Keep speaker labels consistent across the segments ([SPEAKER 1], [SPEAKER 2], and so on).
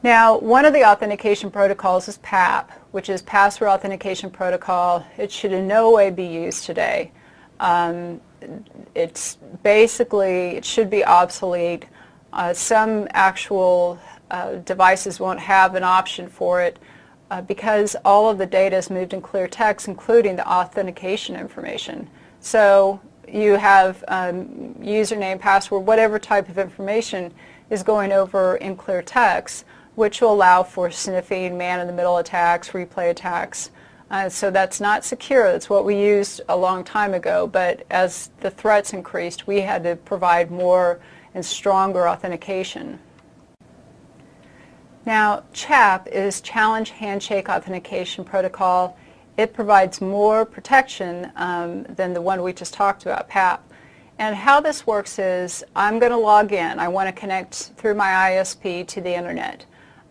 [SPEAKER 1] Now, one of the authentication protocols is PAP, which is Password Authentication Protocol. It should in no way be used today. It's basically, it should be obsolete. Some actual devices won't have an option for it because all of the data is moved in clear text, including the authentication information. So you have username, password, whatever type of information is going over in clear text, which will allow for sniffing, man-in-the-middle attacks, replay attacks. So that's not secure. That's what we used a long time ago, but as the threats increased, we had to provide more and stronger authentication. Now, CHAP is Challenge Handshake Authentication Protocol. It provides more protection than the one we just talked about, PAP. And how this works is I'm going to log in. I want to connect through my ISP to the internet.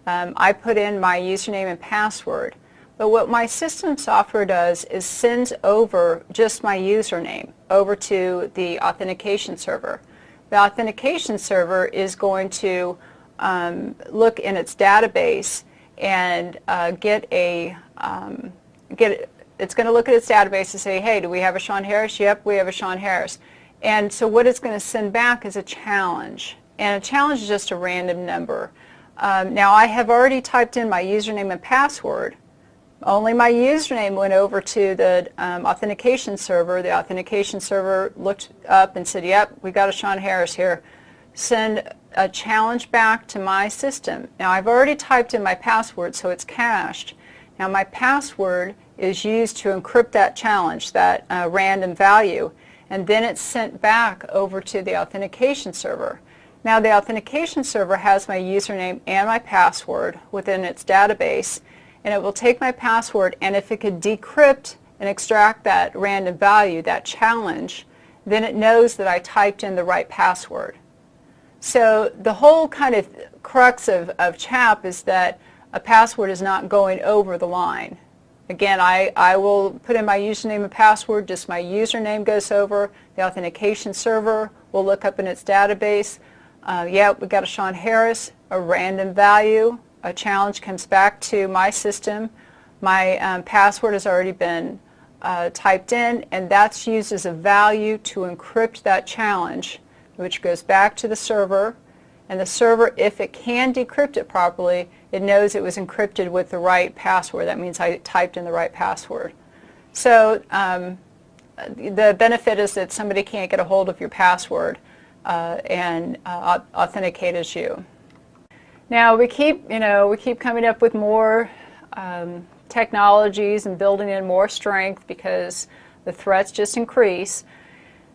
[SPEAKER 1] I put in my username and password. But what my system software does is sends over just my username over to the authentication server. The authentication server is going to look in its database and it's going to look at its database and say, hey, do we have a Sean Harris? Yep, we have a Sean Harris. And so what it's going to send back is a challenge. And a challenge is just a random number. Now I have already typed in my username and password. Only my username went over to the authentication server. The authentication server looked up and said, yep, we got a Sean Harris here. Send a challenge back to my system. Now I've already typed in my password, so it's cached. Now my password is used to encrypt that challenge, that random value, and then it's sent back over to the authentication server. Now the authentication server has my username and my password within its database, and it will take my password, and if it could decrypt and extract that random value, that challenge, then it knows that I typed in the right password. So the whole kind of crux of CHAP is that a password is not going over the line. Again, I will put in my username and password, just my username goes over, the authentication server will look up in its database, yeah, we got a Sean Harris, a random value, a challenge comes back to my system, my password has already been typed in, and that's used as a value to encrypt that challenge, which goes back to the server, and the server, if it can decrypt it properly, it knows it was encrypted with the right password. That means I typed in the right password. So the benefit is that somebody can't get a hold of your password and authenticate as you. Now we keep coming up with more technologies and building in more strength because the threats just increase.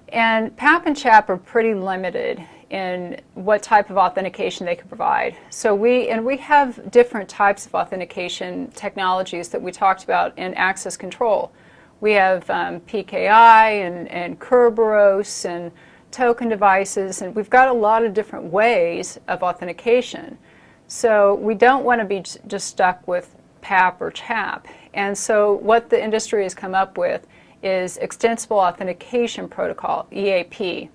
[SPEAKER 1] And PAP and CHAP are pretty limited in what type of authentication they can provide. So we have different types of authentication technologies that we talked about in access control. We have PKI and Kerberos and token devices, and we've got a lot of different ways of authentication. So we don't want to be just stuck with PAP or CHAP. And so what the industry has come up with is Extensible Authentication Protocol, EAP.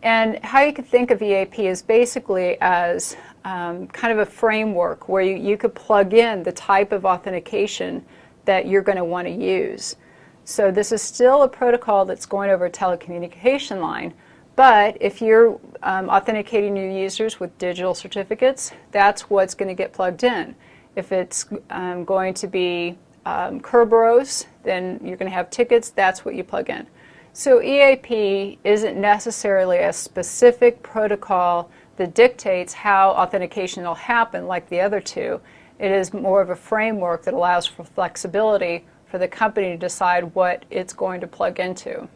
[SPEAKER 1] And how you could think of EAP is basically as kind of a framework where you could plug in the type of authentication that you're going to want to use. So this is still a protocol that's going over a telecommunication line, but if you're authenticating new users with digital certificates, that's what's going to get plugged in. If it's going to be Kerberos, then you're going to have tickets, that's what you plug in. So EAP isn't necessarily a specific protocol that dictates how authentication will happen like the other two. It is more of a framework that allows for flexibility for the company to decide what it's going to plug into.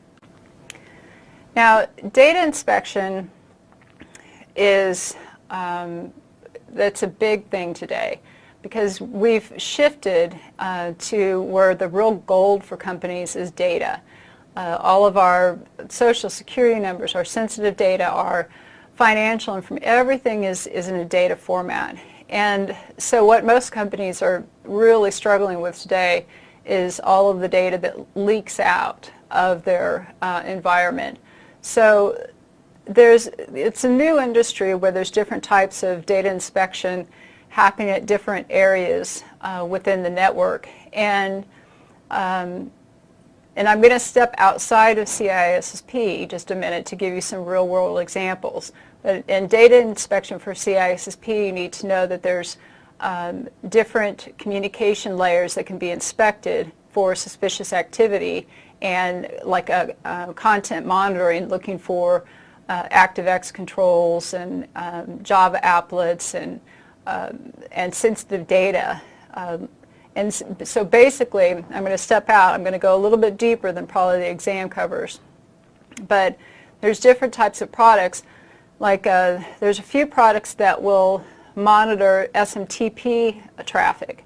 [SPEAKER 1] Now, data inspection is, that's a big thing today because we've shifted to where the real gold for companies is data. All of our social security numbers, our sensitive data, our financial information, everything is in a data format. And so what most companies are really struggling with today is all of the data that leaks out of their environment. So it's a new industry where there's different types of data inspection happening at different areas within the network. And I'm going to step outside of CISSP just a minute to give you some real-world examples. But in data inspection for CISSP, you need to know that there's different communication layers that can be inspected for suspicious activity, and like content monitoring, looking for ActiveX controls and Java applets and sensitive data. And so basically, I'm going to step out. I'm going to go a little bit deeper than probably the exam covers. But there's different types of products. Like there's a few products that will monitor SMTP traffic.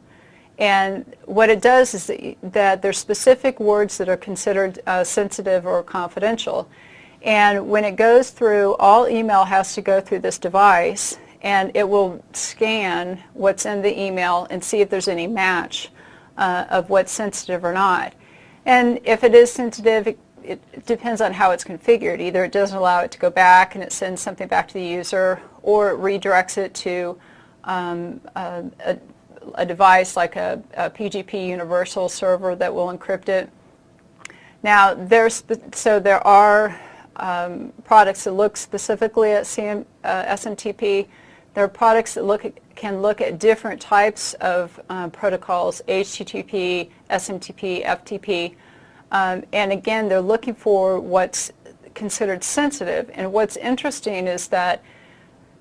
[SPEAKER 1] And what it does is that there's specific words that are considered sensitive or confidential. And when it goes through, all email has to go through this device, and it will scan what's in the email and see if there's any match of what's sensitive or not. And if it is sensitive, it depends on how it's configured. Either it doesn't allow it to go back and it sends something back to the user, or it redirects it to a device like a PGP universal server that will encrypt it. Now, there are products that look specifically at SMTP. There are products that can look at different types of protocols, HTTP, SMTP, FTP, and again, they're looking for what's considered sensitive. And what's interesting is that,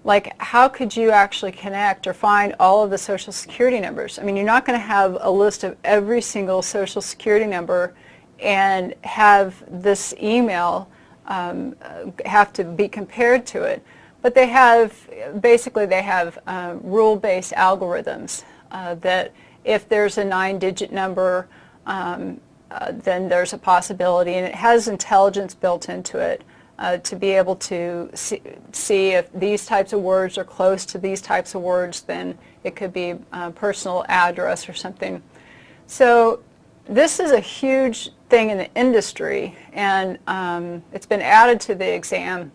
[SPEAKER 1] like, how could you actually connect or find all of the social security numbers? I mean, you're not going to have a list of every single social security number and have this email have to be compared to it. But they have, basically they have rule-based algorithms that if there's a 9-digit number, then there's a possibility, and it has intelligence built into it to be able to see if these types of words are close to these types of words, then it could be a personal address or something. So this is a huge thing in the industry, and it's been added to the exam,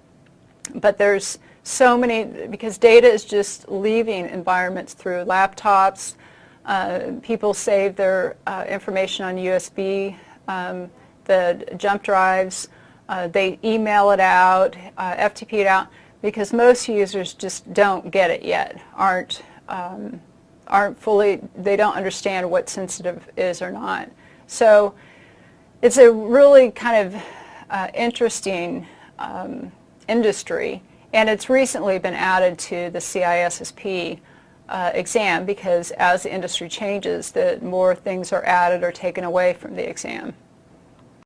[SPEAKER 1] but there's so many, because data is just leaving environments through laptops. People save their information on USB, the jump drives. They email it out, FTP it out, because most users just don't get it yet, aren't fully, they don't understand what sensitive is or not. So it's a really kind of interesting industry, and it's recently been added to the CISSP exam, because as the industry changes, the more things are added or taken away from the exam.